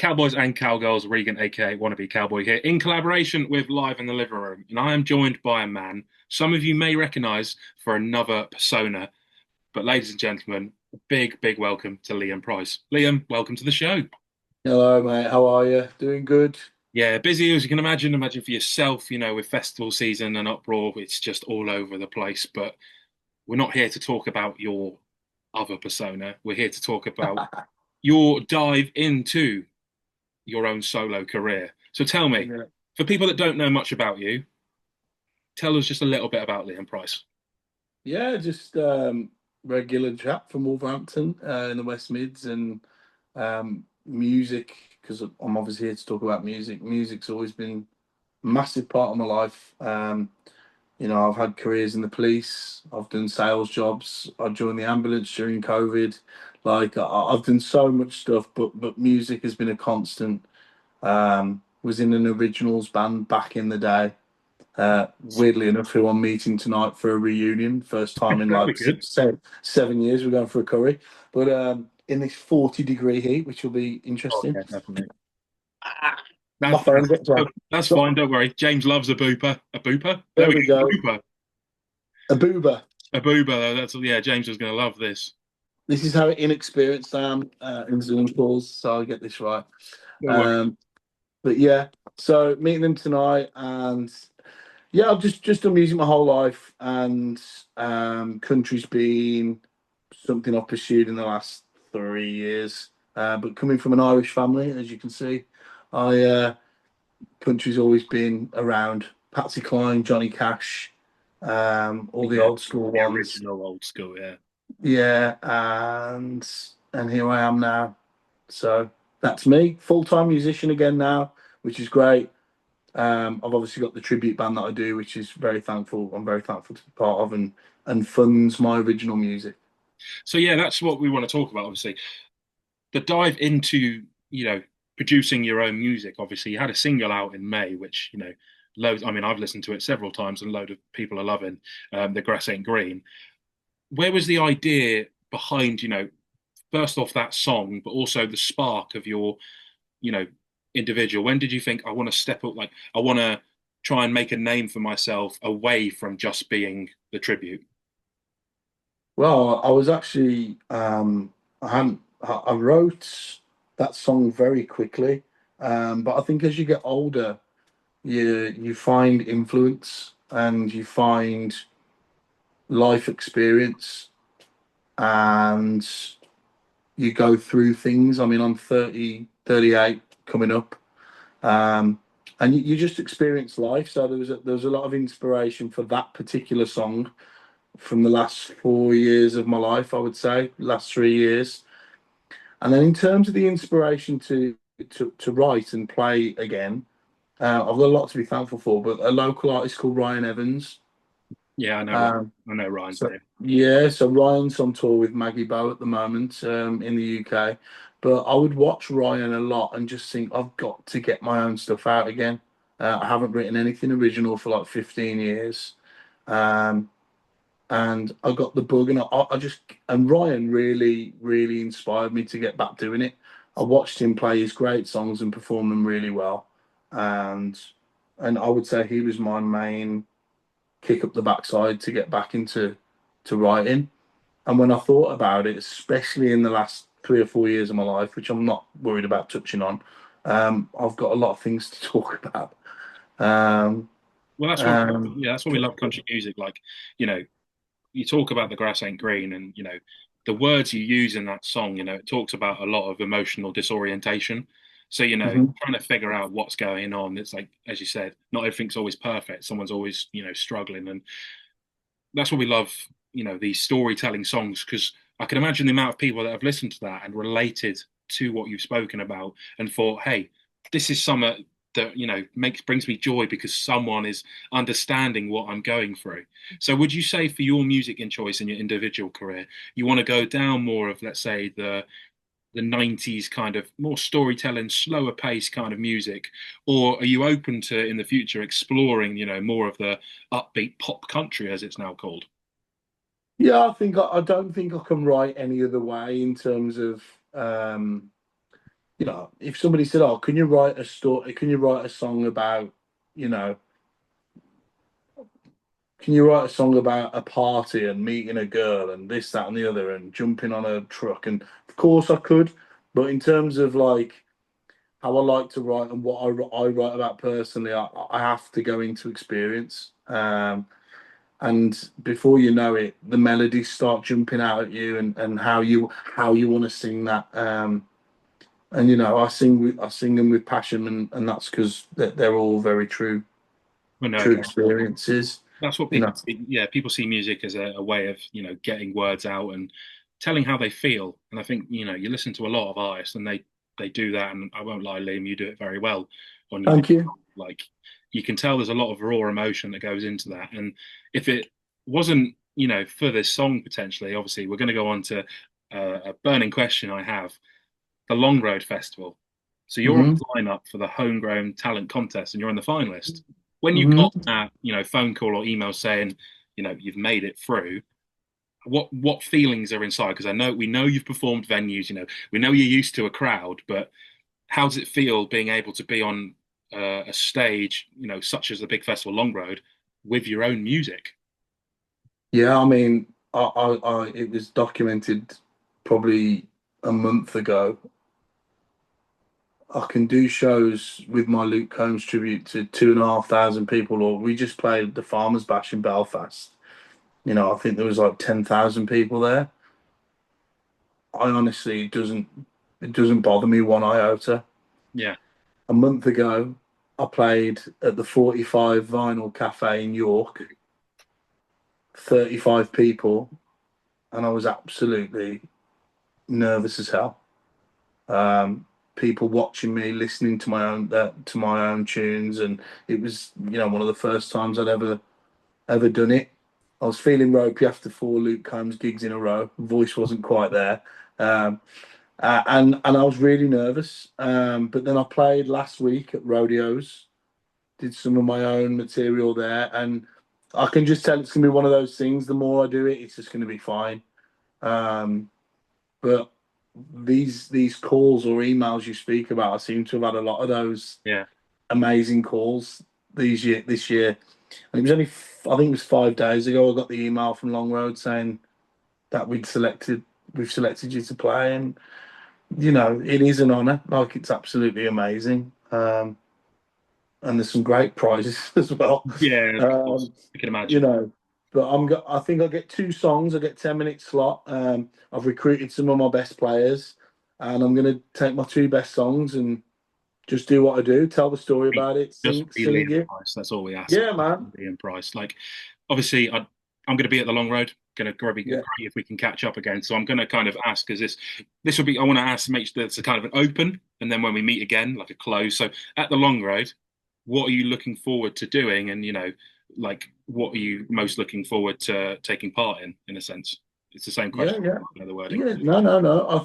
Cowboys and Cowgirls, Regan, aka Wannabe Cowboy, here in collaboration with Live in the Living Room. And I am joined by a man some of you may recognize for another persona. But, ladies and gentlemen, a big, big welcome to Liam Price. Liam, welcome to the show. Hello, mate. How are you? Doing good? Yeah, busy as you can imagine. Imagine for yourself, with festival season and uproar, it's just all over the place. But we're not here to talk about your other persona. We're here to talk about your dive into your own solo career. So tell me, Yeah, for people that don't know much about you, tell us just a little bit about Liam Price. yeah, just regular chap from Wolverhampton in the West Mids and music because I'm obviously here to talk about music. Music's always been a massive part of my life. I've had careers in the police. I've done sales jobs. I joined the ambulance during COVID. Like I've done so much stuff, but music has been a constant. Was in an originals band back in the day. Weirdly enough, who I'm meeting tonight for a reunion. First time in That'd be like good. 7 years we're going for a curry. But in this 40-degree heat, which will be Oh, interesting. yeah, definitely. Ah, my That's phone that's gets on. that's So, fine. Don't worry. James loves a booper. A booper. There there we we go. go. Booper. A boober. A boober. That's yeah. James is going to love this. This is how inexperienced I am in Zoom calls, so I get this right. No worries. Um, but yeah, so meeting them tonight, and yeah, I've just done music my whole life, and country's been something I've pursued in the last 3 years. But coming from an Irish family, as you can see, I country's always been around. Patsy Cline, Johnny Cash, all the Yeah, old school the ones. original old school. Yeah. Yeah, and here I am now. So that's me, full time musician again now, which is great. I've obviously got the tribute band that I do, which is very thankful. I'm very thankful to be part of and funds my original music. So yeah, that's what we want to talk about. Obviously, the dive into producing your own music. Obviously, you had a single out in May, which loads. I mean, I've listened to it several times, and a load of people are loving. The grass ain't green. Where was the idea behind first off that song, but also the spark of your you know individual? When did you think I want to step up? Like I want to try and make a name for myself away from just being the tribute. Well, I was actually I hadn't I wrote that song very quickly, but I think as you get older, you find influence and you find life experience and you go through things. I mean, I'm 30, 38 coming up. Um, and you just experience life. So there was a lot of inspiration for that particular song from the last 4 years of my life, I would say, last 3 years. And then in terms of the inspiration to write and play again, I've got a lot to be thankful for. But a local artist called Ryan Evans. Yeah, I know. Um, I know Ryan's so name. yeah, so Ryan's on tour with Maggie Bow at the moment in the UK. But I would watch Ryan a lot and just think I've got to get my own stuff out again. I haven't written anything original for like 15 years. Um, and I got the bug, and I just and Ryan really, really inspired me to get back doing it. I watched him play his great songs and perform them really well, and I would say he was my main kick up the backside to get back into to writing. And when I thought about it, especially in the last 3 or 4 years of my life, which I'm not worried about touching on, I've got a lot of things to talk about. Um, Well, that's what um, yeah, that's why we love country music. Like, you know, you talk about the grass ain't green, and the words you use in that song. It talks about a lot of emotional disorientation. So mhm. trying to figure out what's going on. It's like, as you said, not everything's always perfect. Someone's always struggling, and that's what we love. These storytelling songs because I can imagine the amount of people that have listened to that and related to what you've spoken about and thought, hey, this is something that makes brings me joy because someone is understanding what I'm going through. So would you say for your music in choice in your individual career, you want to go down more of, let's say, the 90s kind of more storytelling, slower pace kind of music? Or are you open to in the future exploring, more of the upbeat pop country as it's now called? Yeah, I don't think I can write any other way in terms of um, you know, if somebody said, "Oh, can you write a story? Can you write a song about, you know, can you write a song about a party and meeting a girl and this, that, and the other and jumping on a truck?" And of course I could, but in terms of like how I like to write and what I write about personally, I have to go into experience. And before you know it, the melodies start jumping out at you, and how you want to sing that. And you know, I sing them with passion, and that's because they're all very Well, no, true experiences. that's what You people know, see. Yeah, people see music as a way of, getting words out and telling how they feel. And I think, you listen to a lot of artists and they do that. And I won't lie, Liam, you do it very well on your new thank you. song. Like you can tell there's a lot of raw emotion that goes into that. And if it wasn't, for this song potentially, obviously we're going to go on to a burning question I have, the Long Road Festival. So you're on Hmm. the lineup for the Homegrown Talent Contest and you're in the finalist. When you got Hmm. that, phone call or email saying, you've made it through, what feelings are inside? Because I know we know you've performed venues, we know you're used to a crowd, but how does it feel being able to be on a stage, such as the big festival Long Road, with your own music? Yeah, I mean, it was documented probably a month ago. I can do shows with my Luke Combs tribute to 2,500 people, or we just played the Farmers Bash in Belfast. You know, I think there was like 10,000 people there. I honestly, it doesn't bother me one iota. Yeah, A month ago, I played at the 45 Vinyl Cafe in York, 35 people, and I was absolutely nervous as hell. People watching me, listening to my own tunes, and it was, you know, one of the first times I'd ever done it. I was feeling ropey after four Luke Combs gigs in a row. Voice wasn't quite there, um, and I was really nervous. But then I played last week at rodeos, did some of my own material there, and I can just tell it's gonna be one of those things. The more I do it, it's just gonna be fine. Um, but these calls or emails you speak about, I seem to have had a lot of those yeah. amazing calls this year. And it was only, I think it was 5 days ago, I got the email from Long Road saying that we've selected you to play, and you know, it is an honour. Like it's absolutely amazing. And there's some great prizes as well. Yeah, of course. Um, I can you imagine. know, but I think I get two songs. I get 10 minute slot. I've recruited some of my best players, and I'm gonna take my two best songs and just do what I do, tell the story about it, Just be sing Liam it. Price. That's all we ask. Yeah, man. Liam Price. Like, obviously, I'm going to be at the Long Road. Going to probably great Yeah, if we can catch up again. So I'm going to kind of ask, because this will be. I want to ask, make sure it's a kind of an open, and then when we meet again, like a close. So at the Long Road, what are you looking forward to doing? And like, what are you most looking forward to taking part in a sense? It's the same yeah, question. yeah, Another wording. yeah. No, no, no. I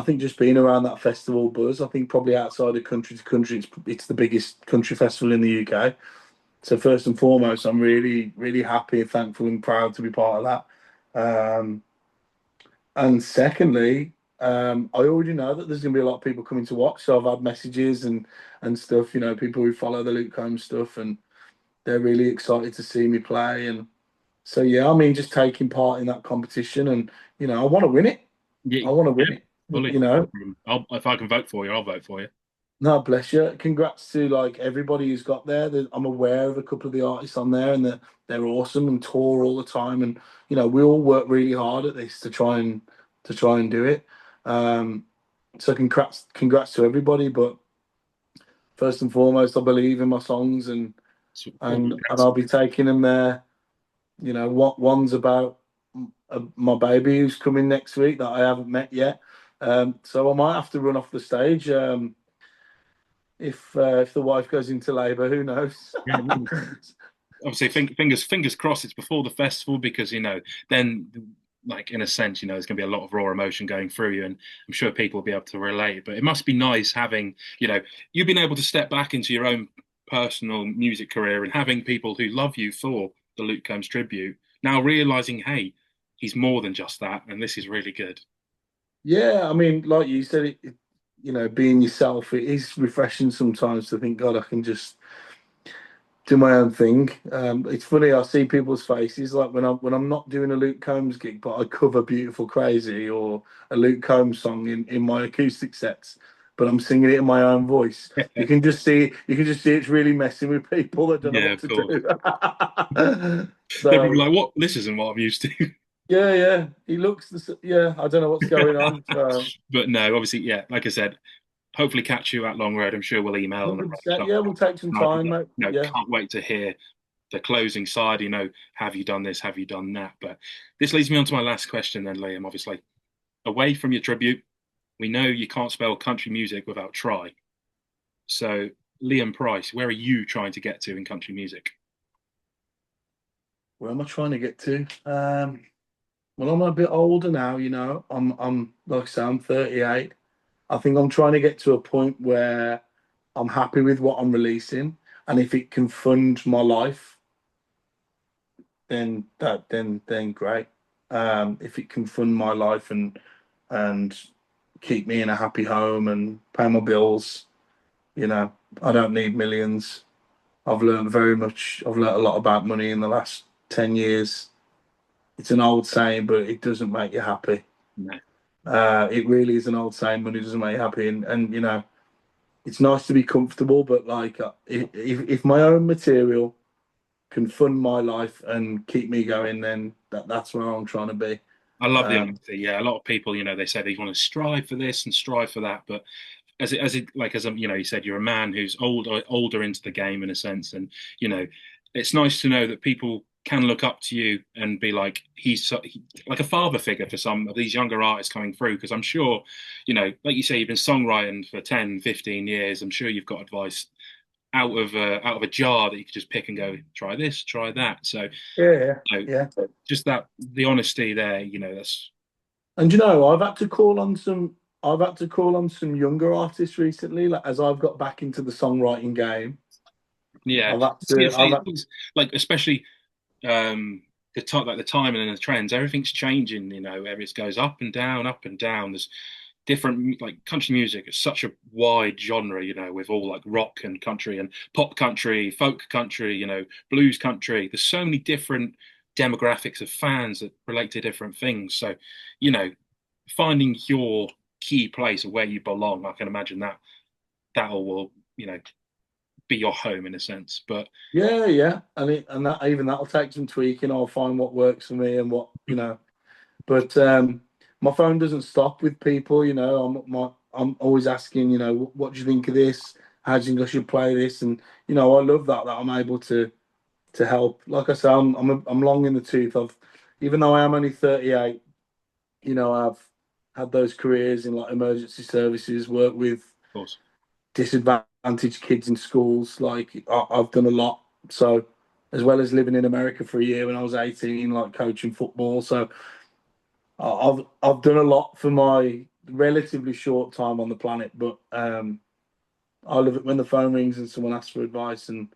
think just being around that festival buzz. I think probably outside of country to country, it's the biggest country festival in the UK. So first and foremost, I'm really, really happy, thankful, and proud to be part of that. And secondly, I already know that there's going to be a lot of people coming to watch. So I've had messages and stuff. You know, people who follow the Luke Combs stuff, and they're really excited to see me play. And so yeah, I mean, just taking part in that competition, and you know, I want to win it. Yeah, I want to win yeah, it. fully. You know, If I can vote for you, I'll vote for you. no, bless you. Congrats to like everybody who's got there. I'm aware of a couple of the artists on there, and they're awesome and tour all the time. And you know, we all work really hard at this to try and do it. Um, so congrats to everybody. But first and foremost, I believe in my songs, So all and the I'll best. be taking them there. You know, what one's about my baby who's coming next week that I haven't met yet. So I might have to run off the stage. If the wife goes into labour, who knows? Yeah, obviously fingers crossed it's before the festival, because then, like, in a sense, there's going to be a lot of raw emotion going through you, and I'm sure people will be able to relate. But it must be nice having, you've been able to step back into your own personal music career and having people who love you for the Luke Combs tribute now realizing, hey, he's more than just that, and this is really good. Yeah, I mean, like you said, being yourself, it is refreshing sometimes to think, God, I can just do my own thing. It's funny, I see people's faces like when I'm not doing a Luke Combs gig, but I cover Beautiful Crazy or a Luke Combs song in my acoustic sets, but I'm singing it in my own voice. You can just see it's really messing with people that don't know Yeah, what of to course. do. They're probably So like, "What? This isn't what I'm used to." yeah, yeah, yeah. I don't know what's going on. So But no, obviously, yeah. Like I said, hopefully catch you at Long Road. I'm sure we'll email and arrange 100%. Yeah, something. we'll take some time, mate. Yeah. Can't wait to hear the closing side. Have you done this? Have you done that? But this leads me on to my last question, then, Liam. Obviously, away from your tribute, we know you can't spell country music without try. So, Liam Price, where are you trying to get to in country music? Where am I trying to get to? Well, I'm a bit older now, I'm like I say, I'm 38. I think I'm trying to get to a point where I'm happy with what I'm releasing, and if it can fund my life, then great. If it can fund my life and keep me in a happy home and pay my bills, I don't need millions. I've learned very much. I've learned a lot about money in the last 10 years. It's an old saying, but it doesn't make you happy. No, It really is an old saying, money doesn't make you happy, and it's nice to be comfortable, but like if my own material can fund my life and keep me going, then that's where I'm trying to be. I love the Um, honesty. Yeah, a lot of people, they say they want to strive for this and strive for that, but you said you're a man who's older into the game in a sense, and you know, it's nice to know that people can look up to you and be like like a father figure for some of these younger artists coming through. Because I'm sure, like you say, you've been songwriting for 10, 15 years. I'm sure you've got advice out of a jar that you could just pick and go, try this, try that. So, yeah, you know, yeah. just that the honesty there, that's And I've had to call on some younger artists recently, like as I've got back into the songwriting game. yeah. I've had See, to, I've had, it's like especially the time, like the timing and the trends, everything's changing. Everything goes up and down, up and down. There's different, like country music is such a wide genre, with all like rock and country and pop country, folk country, blues country. There's so many different demographics of fans that relate to different things. So, you know, finding your key place of where you belong, I can imagine that all will, be your home in a sense. But yeah, yeah, and that even that'll take some tweaking. I'll find what works for me and what. But my phone doesn't stop with people. I'm always asking. What do you think of this? How do you think I should play this? And I love that I'm able to help. Like I say, I'm long in the tooth. Even though I am only 38, I've had those careers in like emergency services, work with of course, disadvantaged kids in schools. Like I've done a lot. So as well as living in America for a year when I was 18, like coaching football. So I've done a lot for my relatively short time on the planet, but I love it when the phone rings and someone asks for advice, and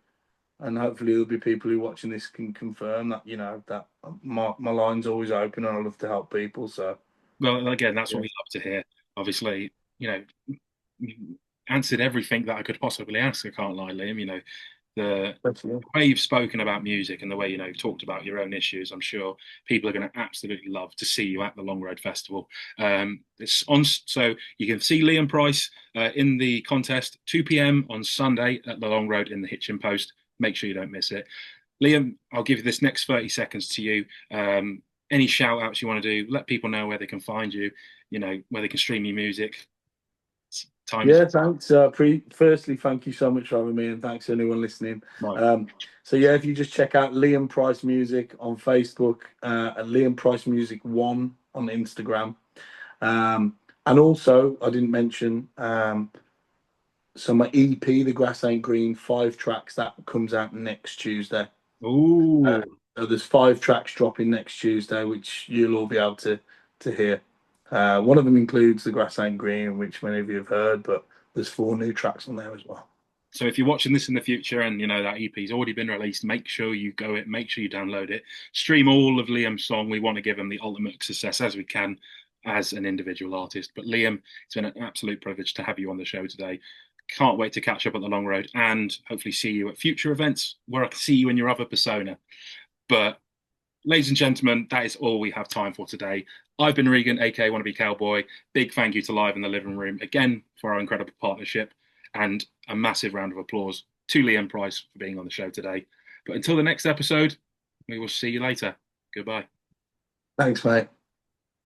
hopefully there'll be people who watching this can confirm that that my line's always open and I love to help people. So well, again, that's what yeah, we love to hear. Obviously, you answered everything that I could possibly ask. I can't lie, Liam. The that's it. way you've spoken about music and the way you've talked about your own issues, I'm sure people are going to absolutely love to see you at the Long Road Festival. It's on, so you can see Liam Price in the contest 2 p.m. on Sunday at the Long Road in the Hitchin Post. Make sure you don't miss it. Liam, I'll give this next 30 seconds to you. Any shout outs you want to do, let people know where they can find you, where they can stream your music. Time is Yeah, thanks. Firstly, thank you so much for having me, and thanks to anyone listening. right. So yeah, if you just check out Liam Price Music on Facebook and Liam Price Music One on Instagram, and also I didn't mention so my EP, The Grass Ain't Green, 5 tracks that comes out next Tuesday. Uh, Ooh. so there's 5 tracks dropping next Tuesday, which you'll all be able to hear. One of them includes The Grass Ain't Green, which many of you have heard, but there's 4 new tracks on there as well. So if you're watching this in the future and that EP's already been released, make sure you go it, make sure you download it, stream all of Liam's song. We want to give him the ultimate success as we can. as an individual artist. But Liam, it's been an absolute privilege to have you on the show today. Can't wait to catch up on the long road and hopefully see you at future events where I can see you in your other persona. But ladies and gentlemen, that is all we have time for today. I've been Regan, aka Wannabe Cowboy. Big thank you to Live in the Living Room again for our incredible partnership, and a massive round of applause to Liam Price for being on the show today. But until the next episode, we will see you later. Goodbye. Thanks, mate.